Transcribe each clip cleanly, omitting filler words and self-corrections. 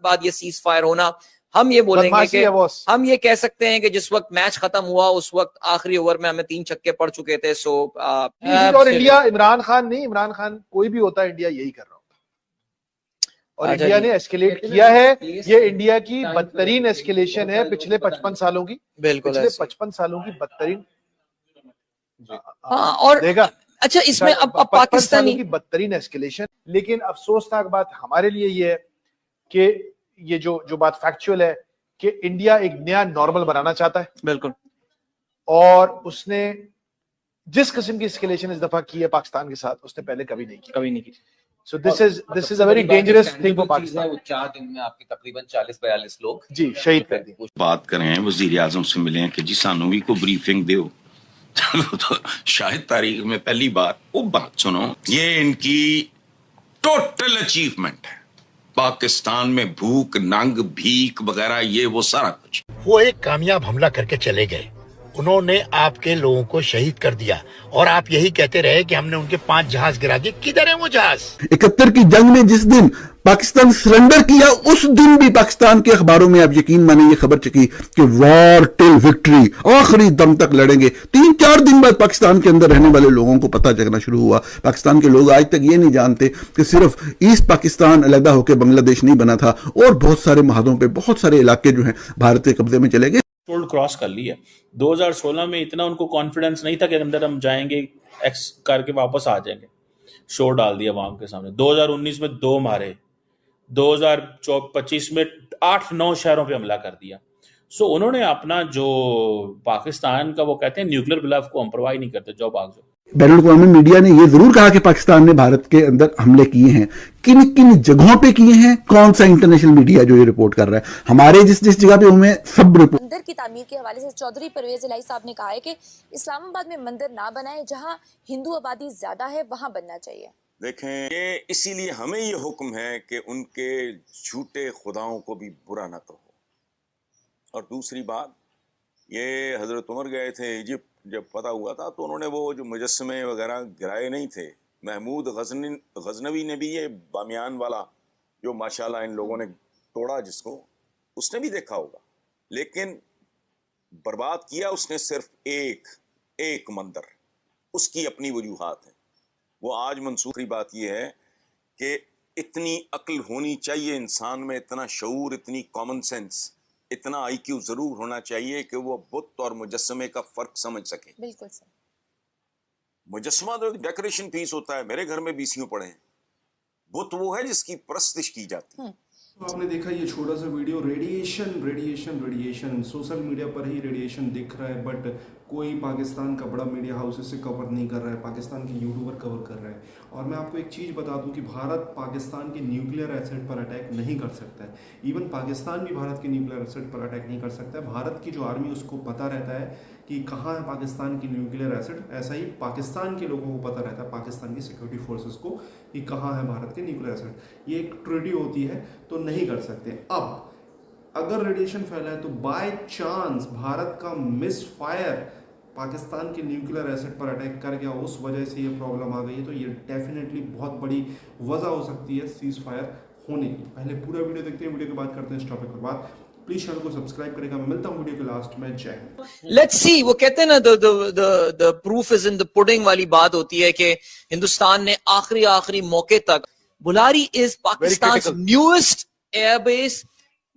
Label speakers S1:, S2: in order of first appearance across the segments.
S1: बाद ये cease fire होना, हम ये बोलेंगे कि हम ये कह सकते हैं कि जिस वक्त मैच खत्म हुआ उस वक्त आखिरी ओवर में हमें 3 छक्के पड़ चुके थे। सो
S2: और इंडिया, इमरान खान नहीं, इमरान खान कोई भी होता है, इंडिया यही कर रहा होता और इंडिया ने एस्केलेट किया है। ये इंडिया की बदतरीन एस्केलेशन है पिछले 55 सालों की, पिछले 55 सालों की बदतरीन।
S1: हाँ, और
S2: देखा
S1: अच्छा, इसमें अब पाकिस्तानी
S2: की बदतरीन एस्केलेशन। लेकिन अफसोसनाक बात हमारे लिए ये है कि ये जो बात फैक्चुअल है कि इंडिया एक नया नॉर्मल बनाना चाहता है।
S1: बिल्कुल।
S2: और उसने जिस किस्म की एस्केलेशन इस दफा की है पाकिस्तान के साथ, उसने पहले कभी नहीं की। So this is a very dangerous thing for Pakistan।
S3: 4 दिन में आपके तकरीबन 40-42 लोग
S2: जी शहीद कर दिए।
S4: बात करें वजीर आजम से मिले हैं कि जी सानू भी कोई ब्रीफिंग दो, तो शायद तारीख में पहली बार वो बात सुनो। ये इनकी टोटल अचीवमेंट है। पाकिस्तान में भूख, नंग, भीख वगैरह ये वो सारा कुछ।
S5: वो एक कामयाब हमला करके चले गए, उन्होंने आपके लोगों को शहीद कर दिया और आप यही कहते रहे कि हमने उनके 5 जहाज गिरा दिए। किधर है वो जहाज?
S6: 71 की जंग में जिस दिन पाकिस्तान सरेंडर किया उस दिन भी पाकिस्तान के अखबारों में आप यकीन माने ये खबर चकी कि वॉर टिल विक्ट्री, आखिरी दम तक लड़ेंगे। 3-4 दिन बाद पाकिस्तान के अंदर रहने वाले लोगों को पता चलना शुरू हुआ। पाकिस्तान के लोग आज तक ये नहीं जानते कि सिर्फ ईस्ट पाकिस्तान अलग होकर बांग्लादेश नहीं बना था, और बहुत सारे महादों पे बहुत सारे इलाके जो हैं भारत के कब्जे में चले गए।
S7: क्रॉस कर लिया। 2016 में इतना उनको कॉन्फिडेंस नहीं था कि अंदर हम जाएंगे एक्स करके वापस आ जाएंगे, शो डाल दिया आवाम के सामने। 2019 में 2 मारे, 2025 में 8-9 शहरों पे हमला कर दिया। सो उन्होंने अपना जो पाकिस्तान का वो कहते हैं न्यूक्लियर ब्लफ को हम परवाह नहीं करते, जो भाग जाओ।
S6: बैनुल-अक़वामी मीडिया ने यह जरूर कहा कि पाकिस्तान ने भारत के अंदर हमले किए हैं। किन किन जगहों पे किए हैं, कौन सा इंटरनेशनल मीडिया जो ये रिपोर्ट कर रहा है? हमारे जिस जगह पे हमें सब रिपोर्ट।
S8: मंदिर की तामीर के हवाले से चौधरी परवेज इलाही साहब ने कहा है कि इस्लामाबाद में मंदिर ना बनाए, जहां हिंदू आबादी ज्यादा है वहां बनना चाहिए।
S4: देखें, ये इसीलिए हमें ये हुक्म है कि उनके झूठे खुदाओं को भी बुरा ना कहो। और दूसरी बात, ये हजरत उमर गए थे इजिप्ट, जब पता हुआ था तो उन्होंने वो जो मुजस्समे वगैरह गिराए नहीं थे। महमूद गजनवी ने भी ये बामियान वाला जो माशाल्लाह इन लोगों ने तोड़ा जिसको, उसने भी देखा होगा, लेकिन बर्बाद किया उसने सिर्फ एक मंदिर। उसकी अपनी वजूहात है। वो आज मंसूखी बात ये है कि इतनी अक्ल होनी चाहिए इंसान में, इतना शऊर, इतनी कॉमन सेंस, इतना आईक्यू जरूर होना चाहिए कि वो बुत और मुजस्समे का फर्क समझ सके।
S8: बिल्कुल सर।
S4: मुजस्समा तो एक डेकोरेशन पीस होता है, मेरे घर में बीसियों पड़े हैं। बुत वो है जिसकी परस्तिश की जाती है।
S9: आपने देखा ये छोटा सा वीडियो, रेडिएशन सोशल मीडिया पर ही रेडिएशन दिख रहा है, बट कोई पाकिस्तान का बड़ा मीडिया हाउस इसे कवर नहीं कर रहा है, पाकिस्तान के यूट्यूबर कवर कर रहे हैं। और मैं आपको एक चीज़ बता दूं कि भारत पाकिस्तान के न्यूक्लियर एसेट पर अटैक नहीं कर सकता है। इवन पाकिस्तान भी भारत के न्यूक्लियर एसेट पर अटैक नहीं कर सकता है। भारत की जो आर्मी उसको पता रहता है कि कहाँ है पाकिस्तान की न्यूक्लियर एसेट, ऐसा ही पाकिस्तान के लोगों को पता रहता है, पाकिस्तान की सिक्योरिटी फोर्सेस को, कि कहाँ है भारत के न्यूक्लियर एसेट। ये एक ट्रेडी होती है, तो नहीं कर सकते। अब अगर रेडिएशन फैला है तो बाय चांस भारत का मिस फायर पाकिस्तान के न्यूक्लियर एसेट पर अटैक कर गया, उस वजह से ये प्रॉब्लम आ गई है, तो ये डेफिनेटली बहुत बड़ी वजह हो सकती है सीज फायर होने की। पहले पूरा वीडियो देखते हैं, वीडियो के बाद करते हैं इस टॉपिक पर बात। प्लीज चैनल को सब्सक्राइब करेगा। मैं मिलता हूं वीडियो के लास्ट में। जय हिंद।
S1: लेट्स सी, वो कहते हैं ना the proof is in the pudding वाली बात होती है कि हिंदुस्तान ने आखिरी मौके तक, बुलारी इज पाकिस्तान न्यूएस्ट एयरबेस।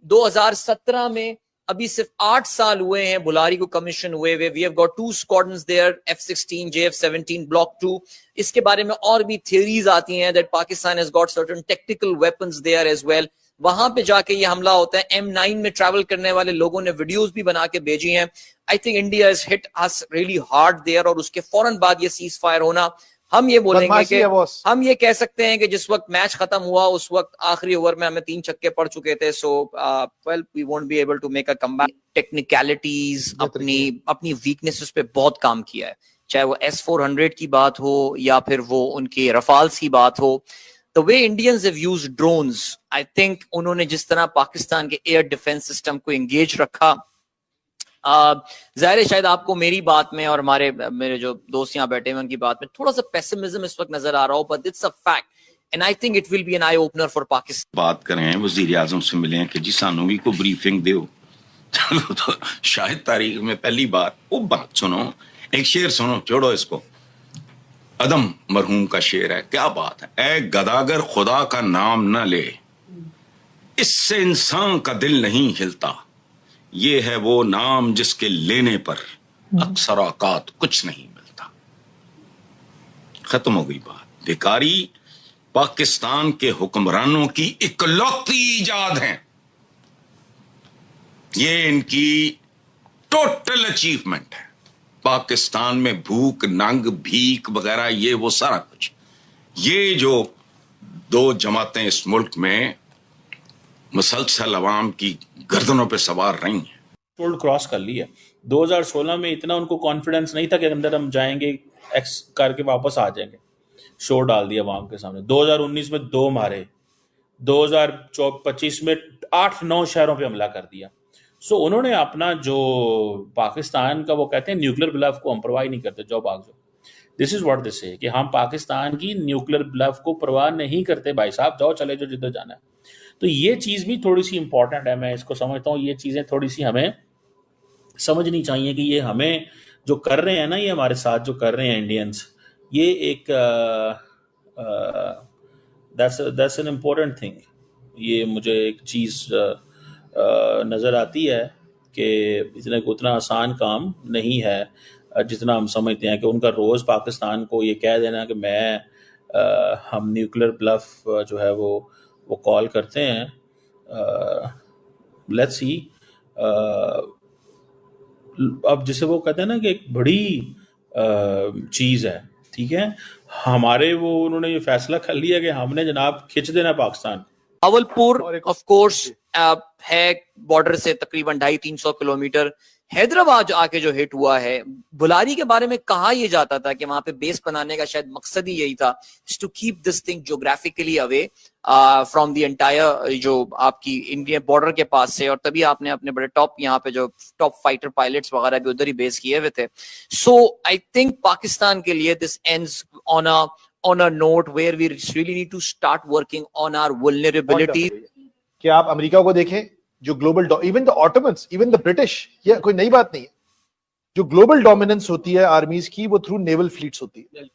S1: 2017 में अभी सिर्फ 8 साल हुए हैं बुलारी को कमीशन हुए। We have got 2 squadrons there, F-16, JF-17 block 2। इसके बारे में और भी थियरीज आती हैं that Pakistan has got certain technical weapons there as well. वहां पे जाके ये हमला होता है। M9 में ट्रैवल करने वाले लोगों ने वीडियोस भी बना के भेजी हैं। I think India is hit us really hard there, और उसके फौरन बाद ये सीज फायर होना, हम ये बोलेंगे कि हम ये कह सकते हैं कि जिस वक्त मैच खत्म हुआ उस वक्त आखिरी ओवर में हमें 3 छक्के पड़ चुके थे। So well, we won't be able to make a comeback. Technicalities, अपनी वीकनेसेस पे बहुत काम किया है, चाहे वो S-400 की बात हो या फिर वो उनके रफाल्स की बात हो। The way Indians have used drones, I think उन्होंने जिस तरह पाकिस्तान के एयर डिफेंस सिस्टम को एंगेज रखा, जाहिर शायद आपको मेरी बात में और मेरे जो दोस्त यहाँ बैठे हैं उनकी बात में थोड़ा सा पेसिमिज्म इस वक्त नजर आ रहा हो, but it's a fact and I think it will be an eye opener for Pakistan.
S4: बात करें वजीर आजम से मिले कि जी सानू भी को ब्रीफिंग दो। चलो तो शायद तारीख में पहली बार वो बात सुनो, एक शेर सुनो, छोड़ो इसको। अदम मरहूम का शेर है, क्या बात है। ऐ गदागर खुदा का नाम न ले, इससे इंसान का दिल नहीं हिलता, ये है वो नाम जिसके लेने पर अक्सर औकात कुछ नहीं मिलता। खत्म हो गई बात। भिखारी पाकिस्तान के हुक्मरानों की इकलौती इजाद हैं, ये इनकी टोटल अचीवमेंट है। पाकिस्तान में भूख नंग भीख वगैरह ये वो सारा कुछ, ये जो दो जमातें इस मुल्क में मुसलसल अवाम की गर्दनों पे सवार रही हैं।
S7: थ्रेशोल्ड क्रॉस कर लिया। 2016 में इतना उनको कॉन्फिडेंस नहीं था कि अंदर हम जाएंगे एक्स करके वापस आ जाएंगे, शो डाल दिया अवाम के सामने। 2019 में 2 मारे, 2025 में 8-9 शहरों पे हमला कर दिया। सो उन्होंने अपना जो पाकिस्तान का वो कहते हैं न्यूक्लियर ब्लफ को हम परवाह नहीं करते, जाओ भाग जाओ। दिस इज व्हाट दिस है कि हम पाकिस्तान की न्यूक्लियर ब्लफ को परवाह नहीं करते, भाई साहब जाओ चले जाओ जिधर जाना है। तो ये चीज़ भी थोड़ी सी इंपॉर्टेंट है, मैं इसको समझता हूँ। ये चीज़ें थोड़ी सी हमें समझनी चाहिए कि ये हमें जो कर रहे हैं ना, ये हमारे साथ जो कर रहे हैं इंडियंस, ये एक दैट्स एन इम्पोर्टेंट थिंग। ये मुझे एक चीज़ नज़र आती है कि उतना आसान काम नहीं है जितना हम समझते हैं। कि उनका रोज़ पाकिस्तान को ये कह देना कि हम न्यूक्लियर ब्लफ जो है वो कॉल करते हैं। लेट्स सी, अब जिसे वो कहते हैं ना कि एक बड़ी चीज़ है, ठीक है, हमारे वो उन्होंने ये फैसला कर लिया कि हमने जनाब खिंच देना पाकिस्तान।
S1: भावलपुर ऑफ कोर्स है बॉर्डर से तकरीबन 250-300 किलोमीटर। हैदराबाद आके जो हिट हुआ है, बुलारी के बारे में कहा यह जाता था कि वहां पे बेस बनाने का शायद मकसद ही यही था, to keep this thing geographically away from the entire जो आपकी इंडिया बॉर्डर के पास से। और तभी आपने अपने बड़े टॉप यहाँ पे जो टॉप फाइटर पायलट्स वगैरह भी उधर ही बेस किए हुए थे। सो आई थिंक पाकिस्तान के लिए this ends on a note where we really need to start working on our vulnerability.
S2: कि आप अमेरिका को देखें, जो global, even the Ottomans, even the British, ये कोई नई बात नहीं है। जो ग्लोबल डोमिनेंस होती है आर्मीज की, वो थ्रू नेवल फ्लीट्स होती है।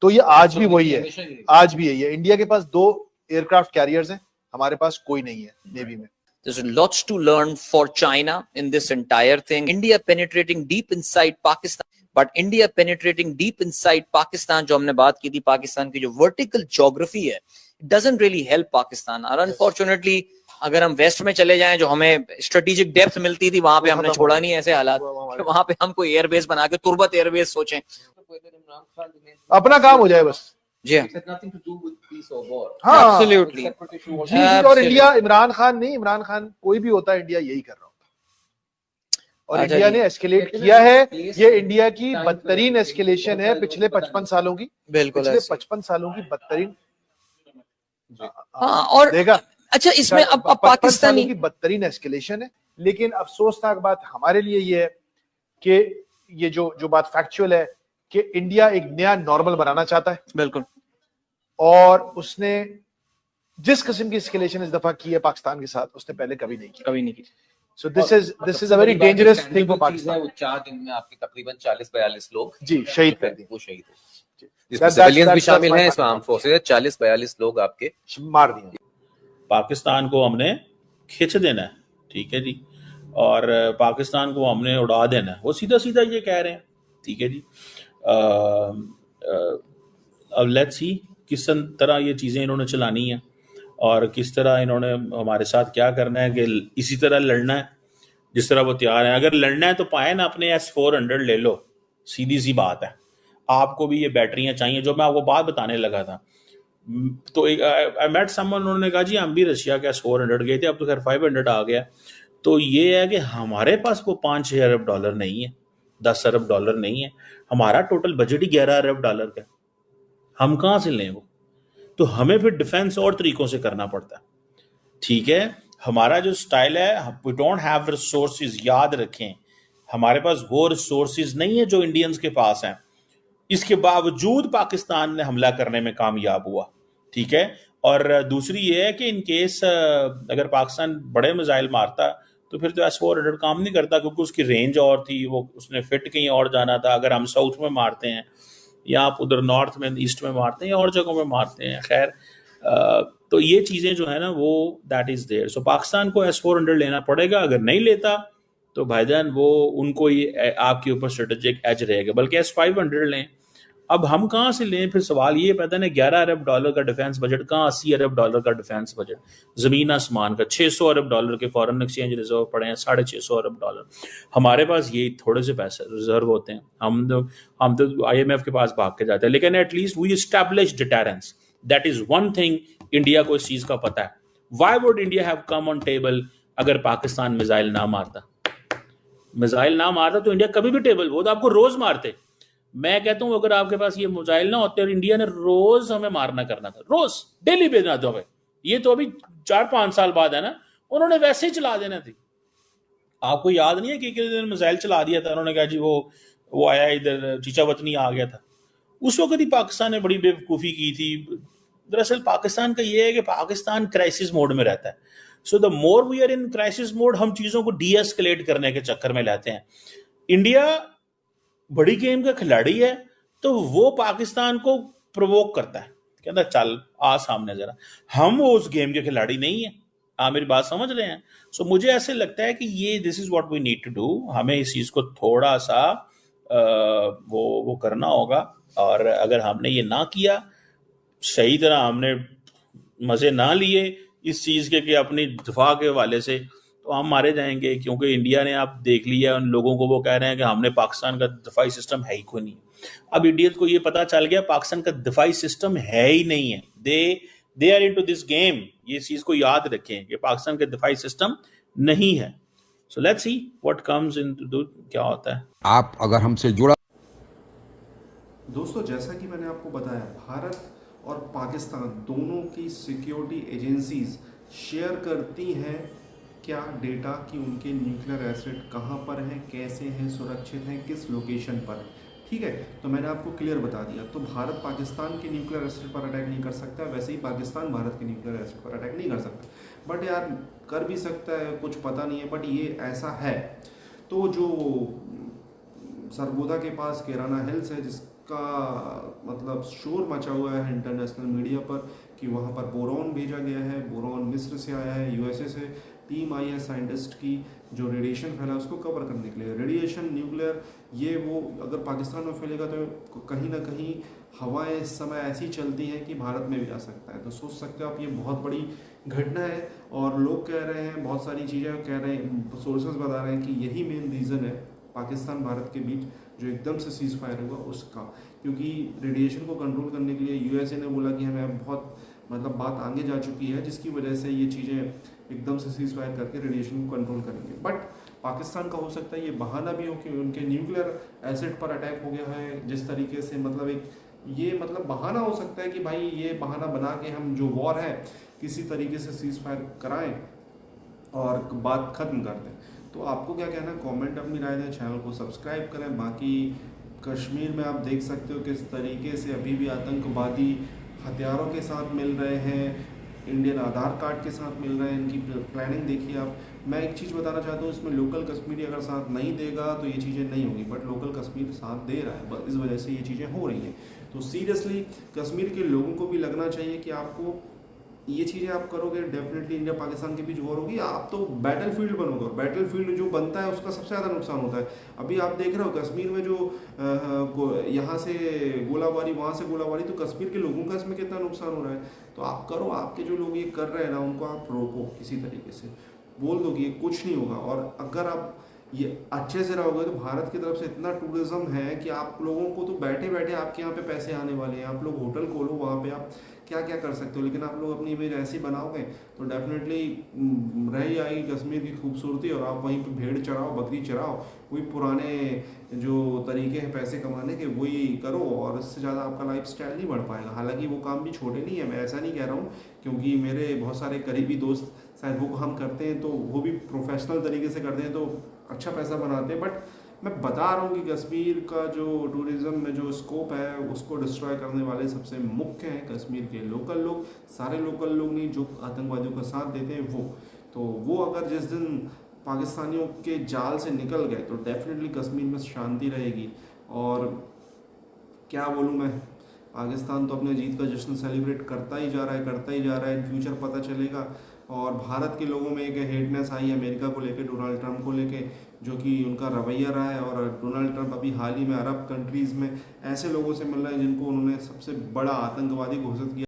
S2: तो ये आज भी वही है, आज भी है। इंडिया के पास 2 एयरक्राफ्ट कैरियर्स हैं, हमारे पास कोई नहीं है नेवी में।
S1: There's lots to learn for China in this entire thing. India penetrating deep inside Pakistan, but India penetrating deep inside Pakistan, जो हमने बात की थी, पाकिस्तान की जो vertical geography है, it doesn't really help Pakistan. और unfortunately, अगर हम वेस्ट में चले जाएं, जो हमें स्ट्रेटेजिक डेप्थ मिलती थी, वहां पे हमने छोड़ा नहीं ऐसे हालात, वहां पे हम कोई एयरबेस बना के तुर्बत एयरबेस सोचें,
S2: अपना काम हो जाए बस।
S1: जी
S2: हाँ,
S1: एब्सोल्युटली।
S2: और इंडिया, इमरान खान नहीं, इमरान खान कोई भी होता है, इंडिया यही कर रहा होता। और इंडिया ने एस्केलेट किया है। ये इंडिया की बदतरीन एस्केलेशन है पिछले 55 सालों की।
S1: बिल्कुल,
S2: पिछले 55 सालों की बदतरीन।
S1: हाँ, और
S2: देखा,
S1: अच्छा, इसमें अब पाकिस्तानी
S2: की बदतरीन एस्केलेशन है। लेकिन अफसोसनाक बात हमारे लिए ये है कि ये जो बात फैक्चुअल है कि इंडिया एक नया नॉर्मल बनाना चाहता है।
S1: बिल्कुल।
S2: और उसने जिस किस्म की एस्केलेशन इस दफा की है पाकिस्तान के साथ, उसने पहले कभी नहीं की। So this is a very dangerous thing for Pakistan.
S3: 4 दिन में आपके तकरीबन 40-42 लोग
S2: जी शहीद कर दिए,
S3: वो शहीद हुए, जिसमें सिविलियंस भी शामिल हैं, इसमें आर्म फोर्सेस 40-42 लोग आपके
S2: मार दिए।
S7: पाकिस्तान को हमने खींच देना है, ठीक है जी, और पाकिस्तान को हमने उड़ा देना है, वो सीधा सीधा ये कह रहे हैं, ठीक है जी। अब लेट्स सी किस तरह ये चीज़ें इन्होंने चलानी है और किस तरह इन्होंने हमारे साथ क्या करना है, कि इसी तरह लड़ना है जिस तरह वो तैयार है। अगर लड़ना है तो पाए ना अपने S-400 ले लो, सीधी सी बात है। आपको भी ये बैटरियां चाहिए, जो मैं आपको बात बताने लगा था। तो आई मेट समवन, उन्होंने कहा जी हम भी रशिया के S-400 गए थे, अब तो खैर 500 आ गया। तो ये है कि हमारे पास वो $5-6 अरब नहीं है, $10 अरब नहीं है। हमारा टोटल बजट ही $11 अरब का, हम कहाँ से लें वो? तो हमें फिर डिफेंस और तरीकों से करना पड़ता है, ठीक है। हमारा जो स्टाइल है, वी डोंट हैव रिसोर्सेज, याद रखें हमारे पास वो रिसोर्सेज नहीं है जो इंडियंस के पास हैं। इसके बावजूद पाकिस्तान ने हमला करने में कामयाब हुआ, ठीक है। और दूसरी ये है कि इन केस अगर पाकिस्तान बड़े मिसाइल मारता तो फिर तो S-400 काम नहीं करता, क्योंकि उसकी रेंज और थी, वो उसने फिट कहीं और जाना था। अगर हम साउथ में मारते हैं या आप उधर नॉर्थ में ईस्ट में मारते हैं या और जगहों में मारते हैं, खैर तो ये चीज़ें जो है ना वो दैट इज़ देयर। सो पाकिस्तान को S-400 लेना पड़ेगा, अगर नहीं लेता तो भाईजान वो उनको ये आपके ऊपर स्ट्रेटेजिक एज रहेगा। बल्कि S-500 लें। अब हम कहाँ से लें, फिर सवाल ये पैदा है, 11 अरब डॉलर का डिफेंस बजट कहाँ, 80 अरब डॉलर का डिफेंस बजट, जमीन आसमान का। 600 अरब डॉलर के फॉरेन एक्सचेंज रिजर्व पड़े हैं, 650 अरब डॉलर। हमारे पास ये थोड़े से पैसे रिजर्व होते हैं, हम तो IMF के पास भाग के जाते हैं। लेकिन at least we establish deterrence, that is one thing India को इस चीज का पता है। Why would India have come on table अगर पाकिस्तान मिसाइल ना मारता? मिसाइल ना मारता तो इंडिया कभी भी टेबल, वो तो आपको रोज मारते। मैं कहता हूं अगर आपके पास ये मिसाइल ना होते और इंडिया ने रोज हमें मारना करना था, रोज डेली भेजना था हमें, ये तो अभी 4-5 साल बाद है ना, उन्होंने वैसे ही चला देना थी। आपको याद नहीं है कि किसी दिन मिसाइल चला दिया था, उन्होंने कहा जी वो आया इधर चीचा वतनी आ गया था। उस वक्त ही पाकिस्तान ने बड़ी बेवकूफ़ी की थी। दरअसल पाकिस्तान का ये है कि पाकिस्तान क्राइसिस मोड में रहता है। So the more we are in crisis mode, हम चीज़ों को डीएस्केलेट करने के चक्कर में लाते हैं। इंडिया बड़ी गेम का खिलाड़ी है तो वो पाकिस्तान को प्रोवोक करता है, कहता चल आ सामने जरा। हम वो उस गेम के खिलाड़ी नहीं है। आप मेरी बात समझ रहे हैं? सो मुझे ऐसे लगता है कि ये this is what we need to do. हमें इस चीज़ को थोड़ा सा वो करना होगा। और अगर हमने ये ना किया, सही तरह हमने मज़े ना लिए इस चीज़ के कि अपनी दिफा के हवाले से, तो हम मारे जाएंगे। क्योंकि इंडिया ने आप देख लिया उन लोगों को, वो कह रहे हैं कि हमने पाकिस्तान का दिफाई सिस्टम है ही कोई नहीं। अब इंडियंस को ये पता चल गया पाकिस्तान का दिफाई सिस्टम है ही नहीं है। They are into this game. ये चीज़ को याद रखें कि पाकिस्तान का दिफाई सिस्टम नहीं है। So let's see what comes into, क्या होता है।
S10: आप अगर हमसे जुड़ा,
S9: दोस्तों जैसा कि मैंने आपको बताया, भारत और पाकिस्तान दोनों की सिक्योरिटी एजेंसीज शेयर करती हैं क्या डेटा कि उनके न्यूक्लियर एसेट कहाँ पर हैं, कैसे हैं, सुरक्षित हैं, किस लोकेशन पर है। ठीक है, तो मैंने आपको क्लियर बता दिया। तो भारत पाकिस्तान के न्यूक्लियर एसेट पर अटैक नहीं कर सकता, वैसे ही पाकिस्तान भारत के न्यूक्लियर एसेट पर अटैक नहीं कर सकता। बट यार कर भी सकता है, कुछ पता नहीं है, बट ये ऐसा है। तो जो सरगोदा के पास केराना हिल्स है, जिसका मतलब शोर मचा हुआ है इंटरनेशनल मीडिया पर कि वहाँ पर बोरॉन भेजा गया है। बोरॉन मिस्र से आया है, USA से टीम आई है साइंटिस्ट की, जो रेडिएशन फैला उसको कवर करने के लिए। रेडिएशन न्यूक्लियर ये वो अगर पाकिस्तान में फैलेगा तो कहीं ना कहीं हवाएं इस समय ऐसी चलती हैं कि भारत में भी आ सकता है। तो सोच सकते हो आप, ये बहुत बड़ी घटना है। और लोग कह रहे हैं, बहुत सारी चीज़ें कह रहे हैं, सोर्सेज बता रहे हैं कि यही मेन रीज़न है पाकिस्तान भारत के बीच जो एकदम से सीज फायर हुआ उसका। क्योंकि रेडिएशन को कंट्रोल करने के लिए USA ने बोला कि हमें बहुत मतलब बात आगे जा चुकी है, जिसकी वजह से ये चीज़ें एकदम से सीज फायर करके रेडिएशन को कंट्रोल करेंगे। बट पाकिस्तान का हो सकता है ये बहाना भी हो कि उनके न्यूक्लियर एसेट पर अटैक हो गया है, जिस तरीके से मतलब एक ये मतलब बहाना हो सकता है कि भाई ये बहाना बना के हम जो वॉर है किसी तरीके से सीज फायर कराएं और बात खत्म कर दें। तो आपको क्या कहना है, कमेंट अपनी राय दें, चैनल को सब्सक्राइब करें। बाकी कश्मीर में आप देख सकते हो किस तरीके से अभी भी आतंकवादी हथियारों के साथ मिल रहे हैं, इंडियन आधार कार्ड के साथ मिल रहे हैं। इनकी प्लानिंग देखिए आप। मैं एक चीज़ बताना चाहता हूँ, इसमें लोकल कश्मीरी अगर साथ नहीं देगा तो ये चीज़ें नहीं होगी, बट लोकल कश्मीर साथ दे रहा है, बस इस वजह से ये चीज़ें हो रही हैं। तो सीरियसली कश्मीर के लोगों को भी लगना चाहिए कि आपको ये चीज़ें आप करोगे, डेफिनेटली इंडिया पाकिस्तान के बीच वॉर होगी, आप तो बैटलफील्ड बनोगे। और बैटलफील्ड जो बनता है उसका सबसे ज़्यादा नुकसान होता है। अभी आप देख रहे हो कश्मीर में जो यहाँ से गोलाबारी, वहाँ से गोलाबारी, तो कश्मीर के लोगों का इसमें कितना नुकसान हो रहा है। तो आप करो, आपके जो लोग ये कर रहे हैं ना उनको आप रोको, किसी तरीके से बोल दो कि ये कुछ नहीं होगा। और अगर आप ये अच्छे से रहोगे तो भारत की तरफ से इतना टूरिज्म है कि आप लोगों को तो बैठे बैठे आपके यहाँ पे पैसे आने वाले हैं। आप लोग होटल खोलो, वहाँ पे आप क्या क्या कर सकते हो। लेकिन आप लोग अपनी इमेज ऐसी बनाओगे तो डेफिनेटली रह ही आएगी कश्मीर की खूबसूरती, और आप वहीं पे भेड़ चराओ, बकरी चराओ, वही पुराने जो तरीके हैं पैसे कमाने के वही करो, और इससे ज़्यादा आपका लाइफस्टाइल नहीं बढ़ पाएगा। हालांकि वो काम भी छोटे नहीं है, मैं ऐसा नहीं कह रहा हूँ, क्योंकि मेरे बहुत सारे करीबी दोस्त शायद वो काम करते हैं तो वो भी प्रोफेशनल तरीके से करते हैं तो अच्छा पैसा बनाते हैं। बट मैं बता रहा हूँ कि कश्मीर का जो टूरिज्म में जो स्कोप है उसको डिस्ट्रॉय करने वाले सबसे मुख्य हैं कश्मीर के लोकल लोग, सारे लोकल लोग नहीं जो आतंकवादियों का साथ देते हैं वो। तो वो अगर जिस दिन पाकिस्तानियों के जाल से निकल गए तो डेफिनेटली कश्मीर में शांति रहेगी। और क्या बोलूँ मैं, पाकिस्तान तो अपने जीत का जश्न सेलिब्रेट करता ही जा रहा है, इन फ्यूचर पता चलेगा। और भारत के लोगों में एक हेटनेस आई है अमेरिका को लेके, डोनाल्ड ट्रंप को लेके, जो कि उनका रवैया रहा है। और डोनाल्ड ट्रंप अभी हाल ही में अरब कंट्रीज़ में ऐसे लोगों से मिल रहे हैं जिनको उन्होंने सबसे बड़ा आतंकवादी घोषित किया।